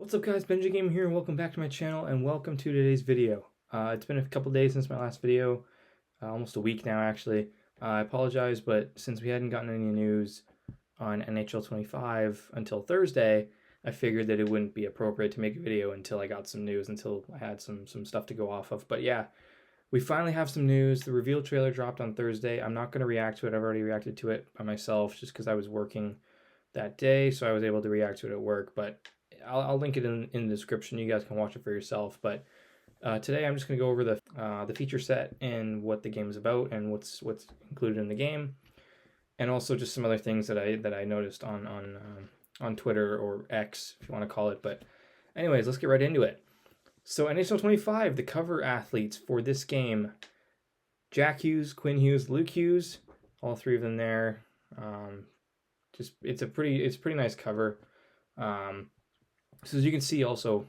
What's up guys, Benji Game here and welcome back to my channel and welcome to today's video. It's been a couple days since my last video, almost a week now actually. I apologize, but since we hadn't gotten any news on NHL 25 until Thursday, I figured that it wouldn't be appropriate to make a video until I got some news, until I had some stuff to go off of. But yeah, we finally have some news. The reveal trailer dropped on Thursday. I'm not going to react to it. I've already reacted to it by myself just because I was working that day, so I was able to react to it at work, but I'll link it in the description. You guys can watch it for yourself. But today I'm just going to go over the feature set and what the game is about and what's included in the game, and also just some other things that I noticed on Twitter or X, if you want to call it. But anyways, let's get right into it. So NHL 25, the cover athletes for this game: Jack Hughes, Quinn Hughes, Luke Hughes, all three of them there. It's a pretty nice cover. So as you can see also,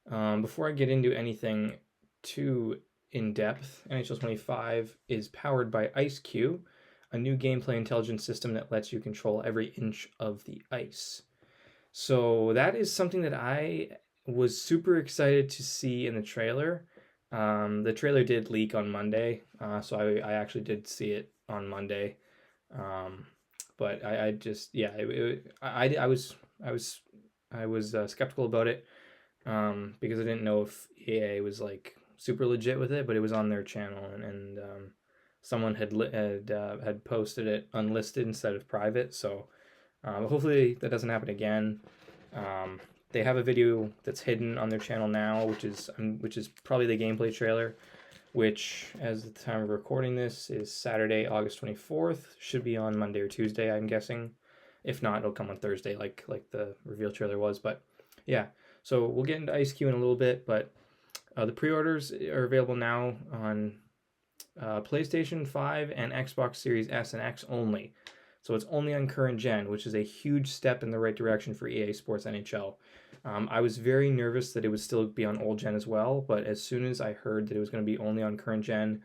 before I get into anything too in-depth, NHL 25 is powered by IceQ, a new gameplay intelligence system that lets you control every inch of the ice. So that is something that I was super excited to see in the trailer. The trailer did leak on Monday, so I actually did see it on Monday. But I just, yeah, I was skeptical about it because I didn't know if EA was like super legit with it, but it was on their channel and someone had posted it unlisted instead of private. So hopefully that doesn't happen again. They have a video that's hidden on their channel now, which is probably the gameplay trailer, which, as the time of recording this, is Saturday, August 24th. Should be on Monday or Tuesday, I'm guessing. If not, it'll come on Thursday, like the reveal trailer was. But yeah, so we'll get into IceQ in a little bit. But the pre-orders are available now on PlayStation 5 and Xbox Series S and X only. So it's only on current gen, which is a huge step in the right direction for EA Sports NHL. I was very nervous that it would still be on old gen as well, but as soon as I heard that it was going to be only on current gen,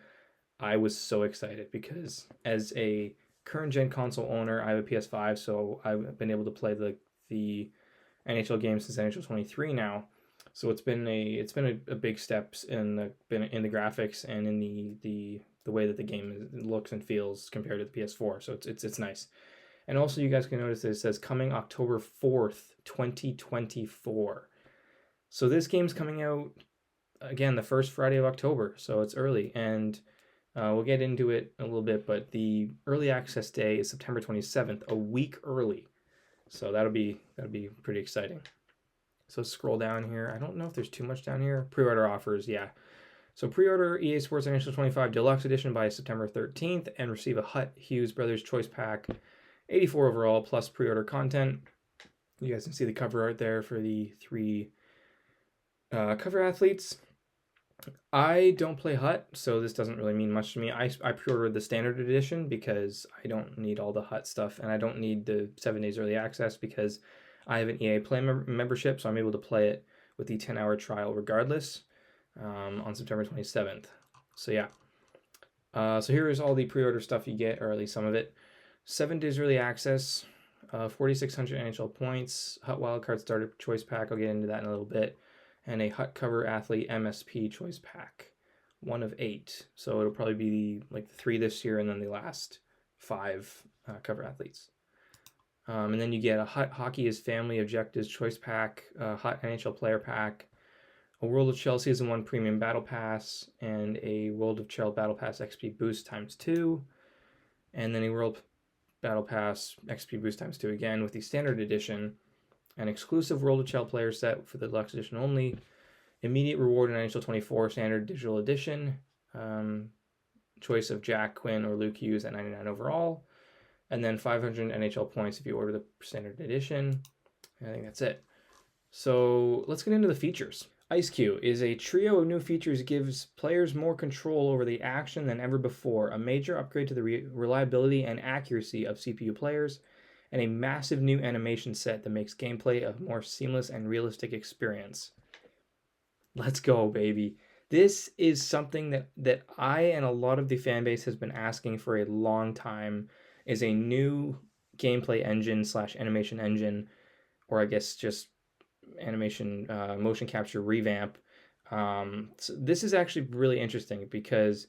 I was so excited because as a current gen console owner, I have a PS5, so I've been able to play the NHL games since NHL 23 now. So it's been a big steps in the graphics and in the way that the game looks and feels compared to the PS4. So it's nice. And also, you guys can notice that it says coming October 4th, 2024. So this game's coming out, again, the first Friday of October, so it's early. And we'll get into it a little bit, but the early access day is September 27th, a week early. So that'll be pretty exciting. So scroll down here. I don't know if there's too much down here. Pre-order offers, yeah. So pre-order EA Sports NHL 25 Deluxe Edition by September 13th and receive a Hut Hughes Brothers Choice Pack 84 overall plus pre-order content. You guys can see the cover art there for the three cover athletes. I don't play Hut, so this doesn't really mean much to me. I pre-ordered the standard edition because I don't need all the Hut stuff, and I don't need the 7 days early access because I have an EA Play membership, so I'm able to play it with the 10-hour trial regardless on September 27th. So yeah. So here is all the pre-order stuff you get, or at least some of it. 7 days early access, 4,600 NHL points, Hut Wildcard Starter Choice Pack, I'll get into that in a little bit, and a Hut Cover Athlete MSP Choice Pack, 1 of 8. So it'll probably be like the 3 this year and then the last 5 cover athletes. And then you get a Hut Hockey is Family Objectives Choice Pack, Hut NHL Player Pack, a World of Chell Season 1 Premium Battle Pass, and a World of Chell Battle Pass XP Boost ×2, and then a World Battle Pass XP Boost ×2 again with the Standard Edition, an exclusive World of Chell player set for the Deluxe Edition only, immediate reward in NHL 24 Standard Digital Edition, choice of Jack, Quinn, or Luke Hughes at 99 overall, and then 500 NHL points if you order the Standard Edition. I think that's it. So let's get into the features. IceQ is a trio of new features, gives players more control over the action than ever before, a major upgrade to the reliability and accuracy of CPU players, and a massive new animation set that makes gameplay a more seamless and realistic experience. Let's go, baby. This is something that I and a lot of the fan base has been asking for a long time, is a new gameplay engine / animation engine, or I guess just animation motion capture revamp. So this is actually really interesting because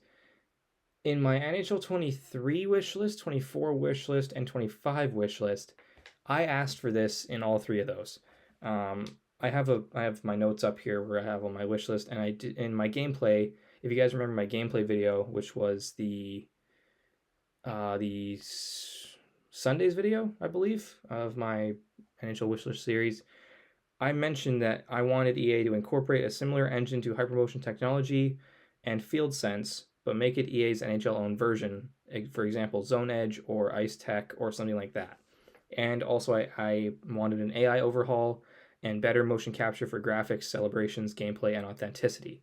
in my NHL 23 wish list, 24 wish list, and 25 wish list, I asked for this in all three of those. I have my notes up here where I have on my wish list, and I did in my gameplay. If you guys remember my gameplay video, which was the Sunday's video, I believe, of my NHL wish list series, I mentioned that I wanted EA to incorporate a similar engine to Hypermotion technology and Field Sense, but make it EA's NHL own version, for example, Zone Edge or Ice Tech or something like that. And also, I wanted an AI overhaul and better motion capture for graphics, celebrations, gameplay, and authenticity.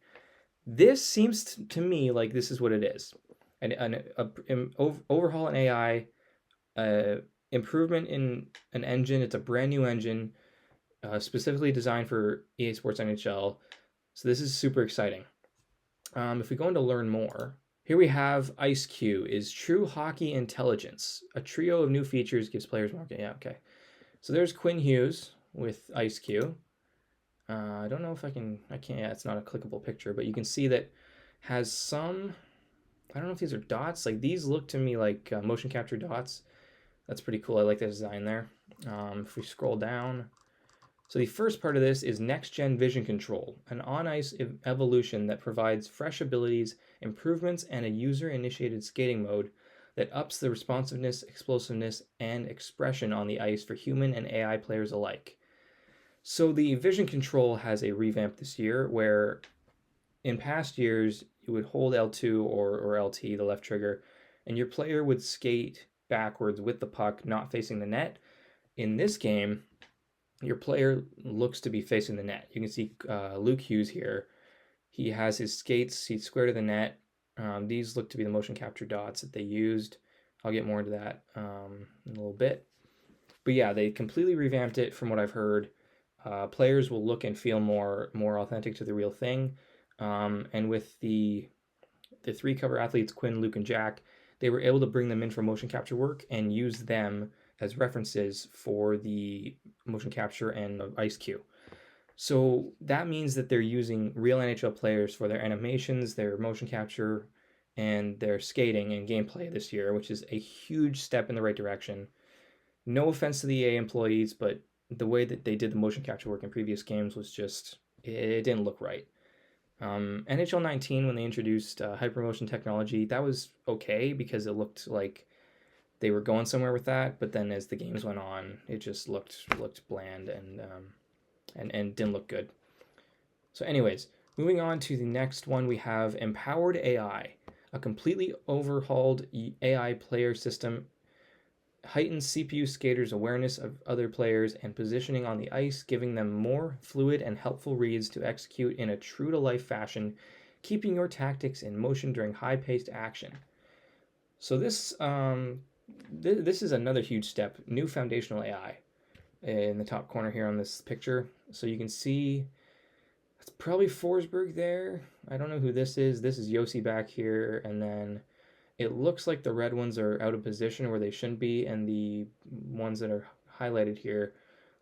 This seems to me like this is what it is: an overhaul in AI, improvement in an engine. It's a brand new engine, specifically designed for EA Sports NHL. So this is super exciting. If we go into learn more, here we have IceQ is True Hockey Intelligence. A trio of new features gives players more. Yeah, okay. So there's Quinn Hughes with IceQ. I don't know if I can't. Yeah, it's not a clickable picture, but you can see that has some. I don't know if these are dots. Like these look to me like motion capture dots. That's pretty cool. I like the design there. If we scroll down, so the first part of this is next-gen vision control, an on-ice evolution that provides fresh abilities, improvements, and a user-initiated skating mode that ups the responsiveness, explosiveness, and expression on the ice for human and AI players alike. So the vision control has a revamp this year where in past years you would hold L2 or LT, the left trigger, and your player would skate backwards with the puck not facing the net. In this game, your player looks to be facing the net. You can see Luke Hughes here. He has his skates, he's square to the net. These look to be the motion capture dots that they used. I'll get more into that in a little bit. But yeah, they completely revamped it from what I've heard. Players will look and feel more authentic to the real thing. And with the three cover athletes, Quinn, Luke, and Jack, they were able to bring them in for motion capture work and use them as references for the motion capture and IceQ. So that means that they're using real NHL players for their animations, their motion capture, and their skating and gameplay this year, which is a huge step in the right direction. No offense to the EA employees, but the way that they did the motion capture work in previous games was just, it didn't look right. NHL 19, when they introduced hypermotion technology, that was okay because it looked like they were going somewhere with that, but then as the games went on, it just looked bland and didn't look good. So anyways, moving on to the next one, we have Empowered AI, a completely overhauled AI player system, heightens CPU skaters' awareness of other players and positioning on the ice, giving them more fluid and helpful reads to execute in a true-to-life fashion, keeping your tactics in motion during high-paced action. So this is another huge step, new foundational AI in the top corner here on this picture. So you can see it's probably Forsberg there. I don't know who this is. This is Yossi back here, and then it looks like the red ones are out of position where they shouldn't be, and the ones that are highlighted here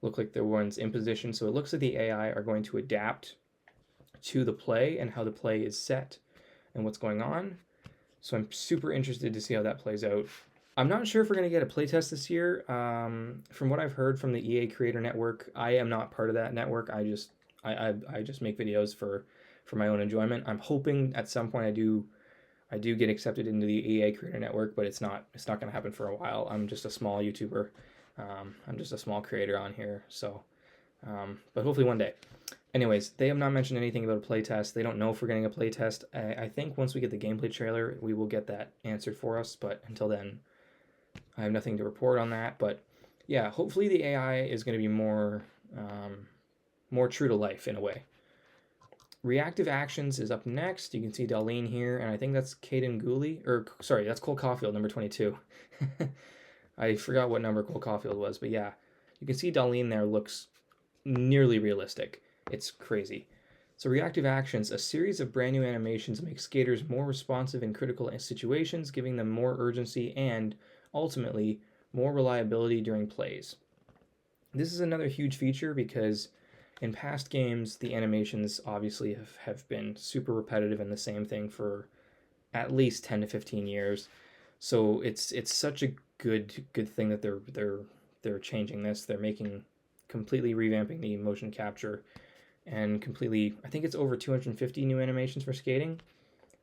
look like they're ones in position. So it looks like the AI are going to adapt to the play and how the play is set and what's going on. So I'm super interested to see how that plays out. I'm not sure if we're going to get a playtest this year. From what I've heard from the EA Creator Network, I am not part of that network. I just make videos for my own enjoyment. I'm hoping at some point I do get accepted into the EA Creator Network, but it's not going to happen for a while. I'm just a small YouTuber. I'm just a small creator on here. So, but hopefully one day. Anyways, they have not mentioned anything about a playtest. They don't know if we're getting a playtest. I think once we get the gameplay trailer, we will get that answered for us. But until then, I have nothing to report on that. But yeah, hopefully the AI is going to be more true to life in a way. Reactive Actions is up next. You can see Darlene here, and I think that's Caden Gooley, or sorry, that's Cole Caulfield, number 22. I forgot what number Cole Caulfield was, but yeah, you can see Darlene there looks nearly realistic. It's crazy. So Reactive Actions, a series of brand new animations make skaters more responsive in critical situations, giving them more urgency and, ultimately, more reliability during plays. This is another huge feature because In past games, the animations obviously have been super repetitive and the same thing for at least 10 to 15 years. So it's such a good thing that they're changing this. They're making completely revamping the motion capture and completely, I think it's over 250 new animations for skating,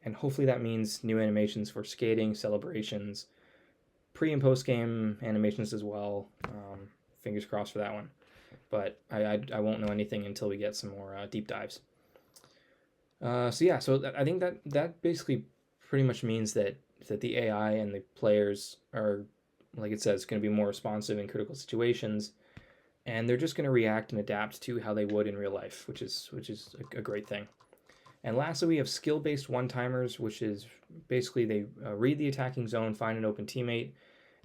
and hopefully that means new animations for skating, celebrations, pre and post game animations as well. Fingers crossed for that one. But I won't know anything until we get some more deep dives. So yeah, so I think that basically pretty much means that the AI and the players are, like it says, going to be more responsive in critical situations, and they're just going to react and adapt to how they would in real life, which is a great thing. And lastly, we have skill-based one-timers, which is basically they read the attacking zone, find an open teammate,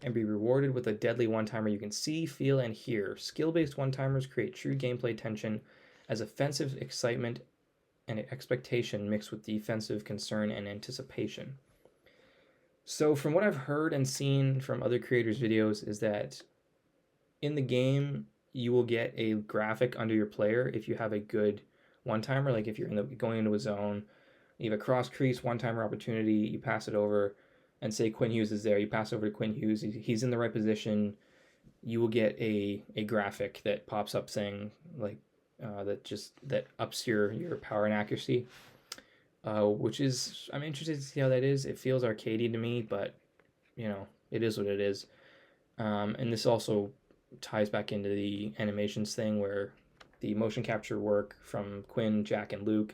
and be rewarded with a deadly one-timer you can see, feel, and hear. Skill-based one-timers create true gameplay tension as offensive excitement and expectation mixed with defensive concern and anticipation. So from what I've heard and seen from other creators' videos is that in the game you will get a graphic under your player if you have a good one-timer. Like if you're going into a zone, you have a cross crease one-timer opportunity, you pass it over, and say Quinn Hughes is there, you pass over to Quinn Hughes, he's in the right position, you will get a graphic that pops up saying like that ups your power and accuracy, which is, I'm interested to see how that is. It feels arcadey to me, but it is what it is. And this also ties back into the animations thing where the motion capture work from Quinn, Jack, and Luke.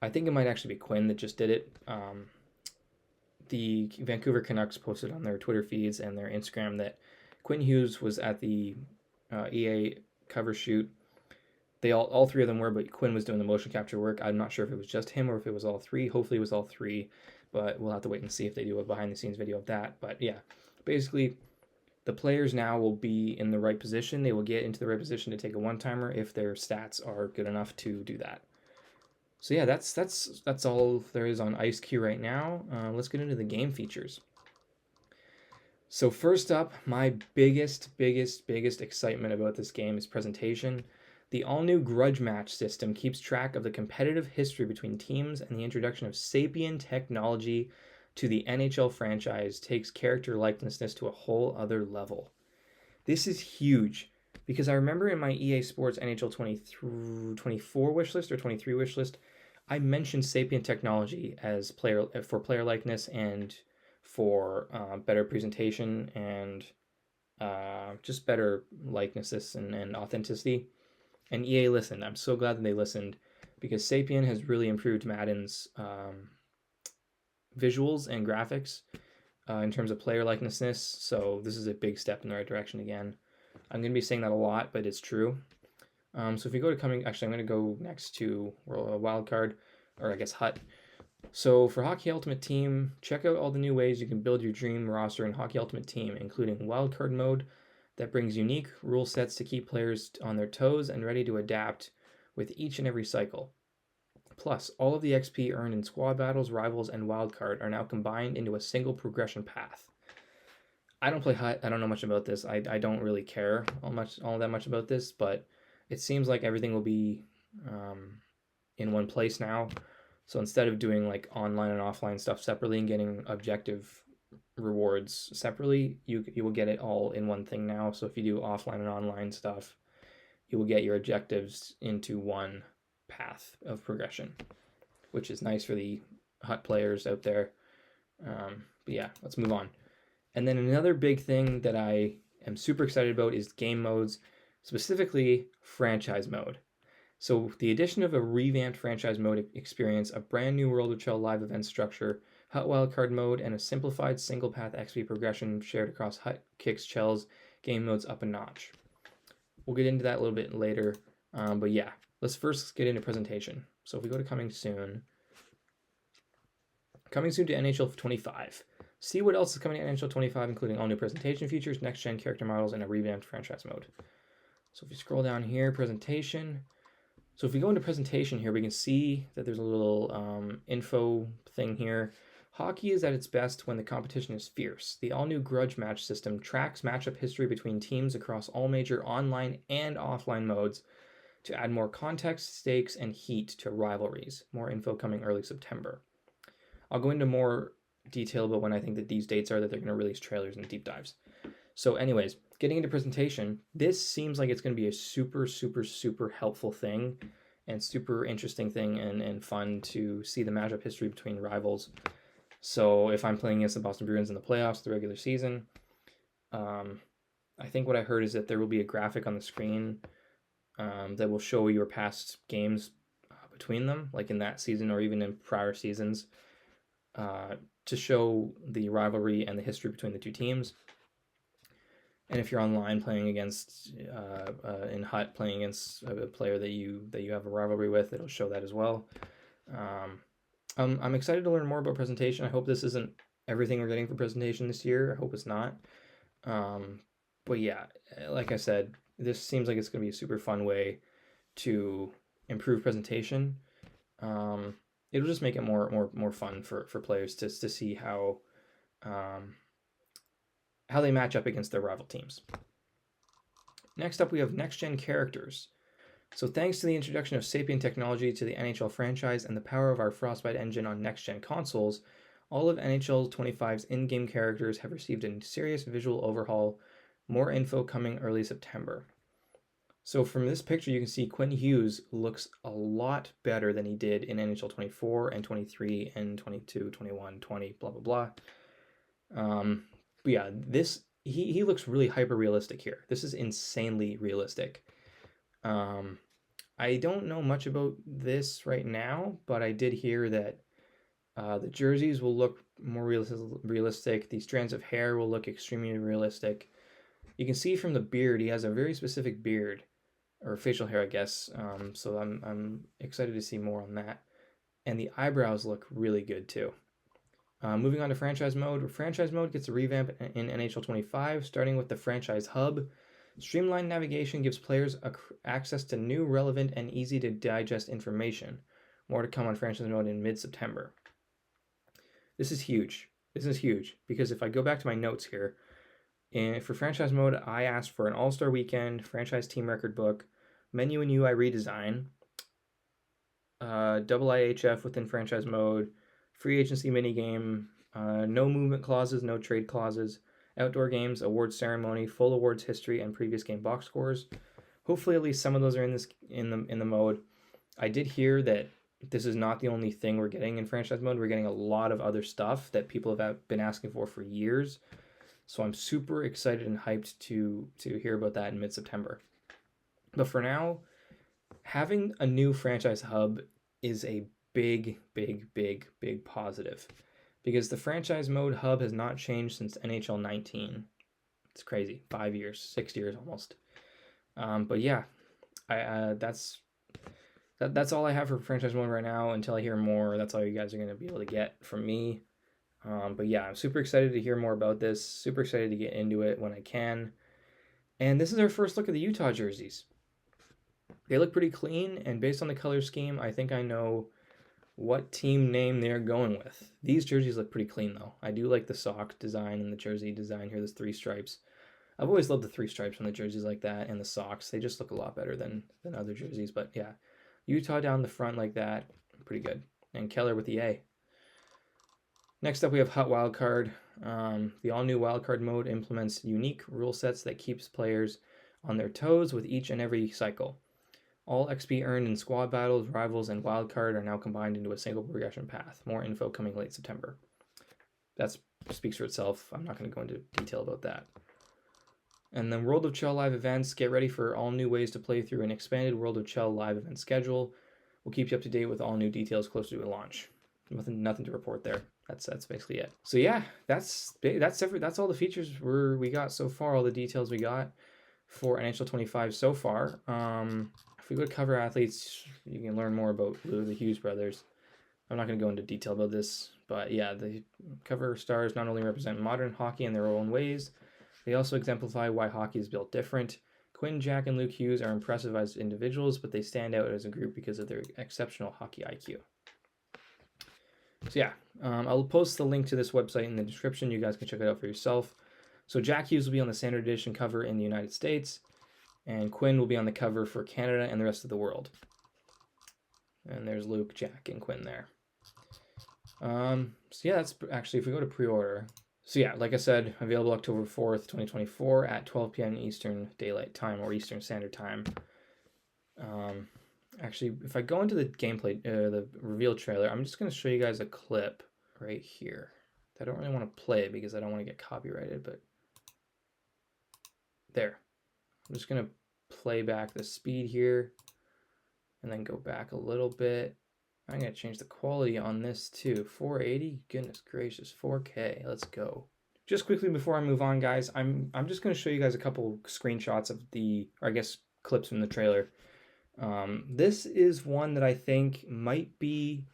I think it might actually be Quinn that just did it. The Vancouver Canucks posted on their Twitter feeds and their Instagram that Quinn Hughes was at the EA cover shoot. They all three of them were, but Quinn was doing the motion capture work. I'm not sure if it was just him or if it was all three. Hopefully it was all three, but we'll have to wait and see if they do a behind the scenes video of that. But yeah, basically the players now will be in the right position. They will get into the right position to take a one-timer if their stats are good enough to do that. So yeah, that's all there is on IceQ right now. Let's get into the game features. So first up, my biggest excitement about this game is presentation. The all-new grudge match system keeps track of the competitive history between teams, and the introduction of Sapien technology to the NHL franchise takes character likenesses to a whole other level. This is huge because I remember in my EA Sports NHL 24 wishlist or 23 wishlist, I mentioned Sapien technology as for player likeness and for better presentation and just better likenesses and authenticity. And EA listened. I'm so glad that they listened because Sapien has really improved Madden's visuals and graphics in terms of player likenesses. So this is a big step in the right direction again. I'm going to be saying that a lot, but it's true. So if you go to I'm going to go next to Wildcard, or I guess Hut. So for Hockey Ultimate Team, check out all the new ways you can build your dream roster in Hockey Ultimate Team, including Wildcard mode that brings unique rule sets to keep players on their toes and ready to adapt with each and every cycle. Plus, all of the XP earned in squad battles, rivals, and Wildcard are now combined into a single progression path. I don't play Hut. I don't know much about this. I don't really care all that much about this, but it seems like everything will be in one place now. So instead of doing like online and offline stuff separately and getting objective rewards separately, you will get it all in one thing now. So if you do offline and online stuff, you will get your objectives into one path of progression, which is nice for the Hut players out there. But yeah, let's move on. And then another big thing that I am super excited about is game modes, specifically franchise mode. So the addition of a revamped franchise mode experience, a brand new World of Chell live event structure, Hut Wildcard mode, and a simplified single path XP progression shared across Hut kicks Chell's game modes up a notch. We'll get into that a little bit later, but yeah, let's first get into presentation. So if we go to coming soon to NHL 25. See what else is coming to NHL 25, including all new presentation features, next-gen character models, and a revamped franchise mode. So if you scroll down here, presentation. So if we go into presentation here, we can see that there's a little info thing here. Hockey is at its best when the competition is fierce. The all-new grudge match system tracks matchup history between teams across all major online and offline modes to add more context, stakes, and heat to rivalries. More info coming early September. I'll go into more detail about when I think that these dates are that they're going to release trailers and deep dives. So anyways, getting into presentation, this seems like it's going to be a super, super, super helpful thing and super interesting thing and fun to see the matchup history between rivals. So if I'm playing against the Boston Bruins in the playoffs, the regular season, I think what I heard is that there will be a graphic on the screen that will show your past games between them, like in that season or even in prior seasons, to show the rivalry and the history between the two teams. And if you're online playing against in HUT playing against a player that you have a rivalry with, it'll show that as well. I'm excited to learn more about presentation. I hope this isn't everything we're getting for presentation this year. I hope it's not. But yeah, like I said, this seems like it's going to be a super fun way to improve presentation. It'll just make it more fun for players to see how they match up against their rival teams. Next up, we have next-gen characters. So thanks to the introduction of Sapient technology to the NHL franchise and the power of our Frostbite engine on next-gen consoles, all of NHL 25's in-game characters have received a serious visual overhaul. More info coming early September. So from this picture, you can see Quinn Hughes looks a lot better than he did in NHL 24 and 23 and 22, 21, 20, blah, blah, blah. But yeah, he looks really hyper-realistic here. This is insanely realistic. I don't know much about this right now, but I did hear that the jerseys will look more realistic. The strands of hair will look extremely realistic. You can see from the beard, he has a very specific beard, or facial hair, I guess. So I'm excited to see more on that. And the eyebrows look really good too. Moving on to franchise mode. Franchise mode gets a revamp in NHL 25, starting with the franchise hub. Streamlined navigation gives players access to new, relevant, and easy to digest information. More to come on franchise mode in mid-September. This is huge. This is huge because if I go back to my notes here, for franchise mode, I asked for an All-Star Weekend, franchise team record book, menu and UI redesign, double IHF within franchise mode, free agency minigame, no movement clauses, no trade clauses, outdoor games, awards ceremony, full awards history, and previous game box scores. Hopefully, at least some of those are in the mode. I did hear that this is not the only thing we're getting in franchise mode. We're getting a lot of other stuff that people have been asking for years. So I'm super excited and hyped to hear about that in mid-September. But for now, having a new franchise hub is a big positive because the franchise mode hub has not changed since NHL 19. It's crazy. 5 years, 6 years almost. But yeah, that's all I have for franchise mode right now. Until I hear more, that's all you guys are going to be able to get from me. But yeah, I'm super excited to hear more about this. Super excited to get into it when I can. And this is our first look at the Utah jerseys. They look pretty clean, and based on the color scheme, I think I know what team name they're going with. These jerseys look pretty clean, though. I do like the sock design and the jersey design here. There's 3 stripes. I've always loved the 3 stripes on the jerseys like that, and the socks. They just look a lot better than other jerseys. But yeah, Utah down the front like that, pretty good. And Keller with the A. Next up, we have Hut Wildcard. The all-new Wildcard mode implements unique rule sets that keeps players on their toes with each and every cycle. All XP earned in squad battles, rivals, and Wildcard are now combined into a single progression path. More info coming late September. That speaks for itself. I'm not going to go into detail about that. And then World of Chell live events. Get ready for all new ways to play through an expanded World of Chell live event schedule. We'll keep you up to date with all new details closer to a launch. Nothing to report there. That's basically it. So yeah, that's all the features we got so far. All the details we got for NHL 25 so far. If we go to cover athletes, you can learn more about the Hughes brothers. I'm not going to go into detail about this, but yeah, the cover stars not only represent modern hockey in their own ways, they also exemplify why hockey is built different. Quinn, Jack, and Luke Hughes are impressive as individuals, but they stand out as a group because of their exceptional hockey IQ. So yeah, I'll post the link to this website in the description. You guys can check it out for yourself. So Jack Hughes will be on the standard edition cover in the United States, And Quinn will be on the cover for Canada and the rest of the world. And there's Luke, Jack, and Quinn there. So yeah, that's actually, if we go to pre-order. So yeah, like I said, available October 4th, 2024 at 12 p.m. Eastern Daylight Time or Eastern Standard Time. Actually, if I go into the gameplay, the reveal trailer, I'm just going to show you guys a clip right here. I don't really want to play it because I don't want to get copyrighted, but there. I'm just going to play back the speed here and then go back a little bit. I'm going to change the quality on this too. 480, goodness gracious, 4K, let's go. Just quickly before I move on, guys, I'm just going to show you guys a couple screenshots of or I guess clips from the trailer. This is one that I think might be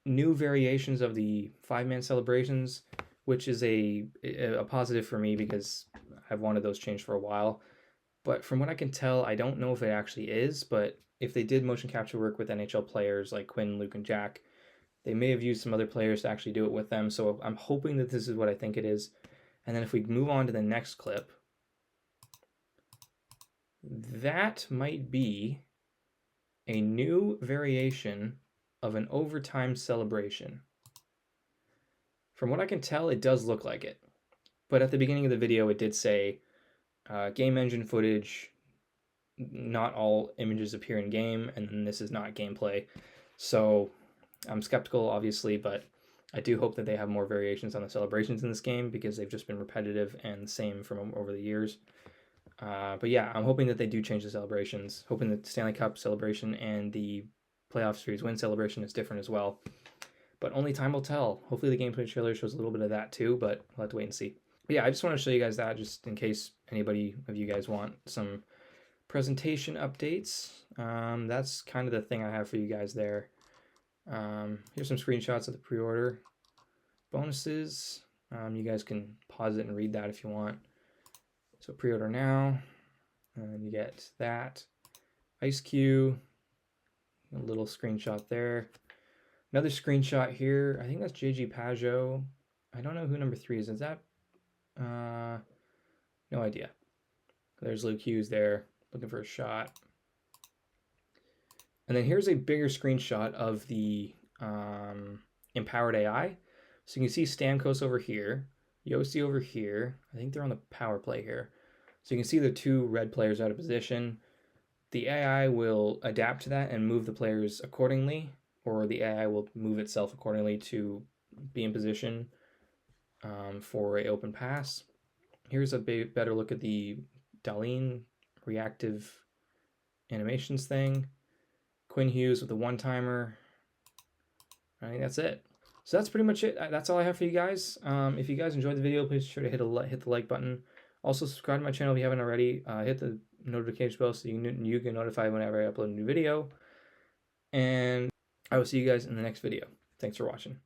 new variations of the 5-man celebrations, which is a positive for me because I've wanted those changed for a while. But from what I can tell, I don't know if it actually is, but if they did motion capture work with NHL players like Quinn, Luke, and Jack, they may have used some other players to actually do it with them. So I'm hoping that this is what I think it is. And then if we move on to the next clip, that might be a new variation of an overtime celebration. From what I can tell, it does look like it. But at the beginning of the video, it did say game engine footage, not all images appear in game, and then this is not gameplay. So I'm skeptical, obviously, but I do hope that they have more variations on the celebrations in this game because they've just been repetitive and the same from over the years. But yeah, I'm hoping that they do change the celebrations, hoping that the Stanley Cup celebration and the playoff series win celebration is different as well. But only time will tell. Hopefully the gameplay trailer shows a little bit of that too, but we'll have to wait and see. But yeah, I just want to show you guys that just in case anybody of you guys want some presentation updates. That's kind of the thing I have for you guys there. Here's some screenshots of the pre-order bonuses. You guys can pause it and read that if you want. So pre-order now, and you get that. Ice Cube, a little screenshot there. Another screenshot here. I think that's JG Pajot. I don't know who number 3 is. Is that? No idea. There's Luke Hughes there, looking for a shot. And then here's a bigger screenshot of the empowered AI. So you can see Stamkos over here, Yossi over here. I think they're on the power play here. So you can see the 2 red players out of position. The AI will adapt to that and move the players accordingly, or the AI will move itself accordingly to be in position for an open pass. Here's a better look at the Darlene reactive animations thing. Quinn Hughes with a one-timer. I think that's it. So that's pretty much it. That's all I have for you guys. If you guys enjoyed the video, please be sure to hit the like button. Also, subscribe to my channel if you haven't already. Hit the notification bell so you get notified whenever I upload a new video. And I will see you guys in the next video. Thanks for watching.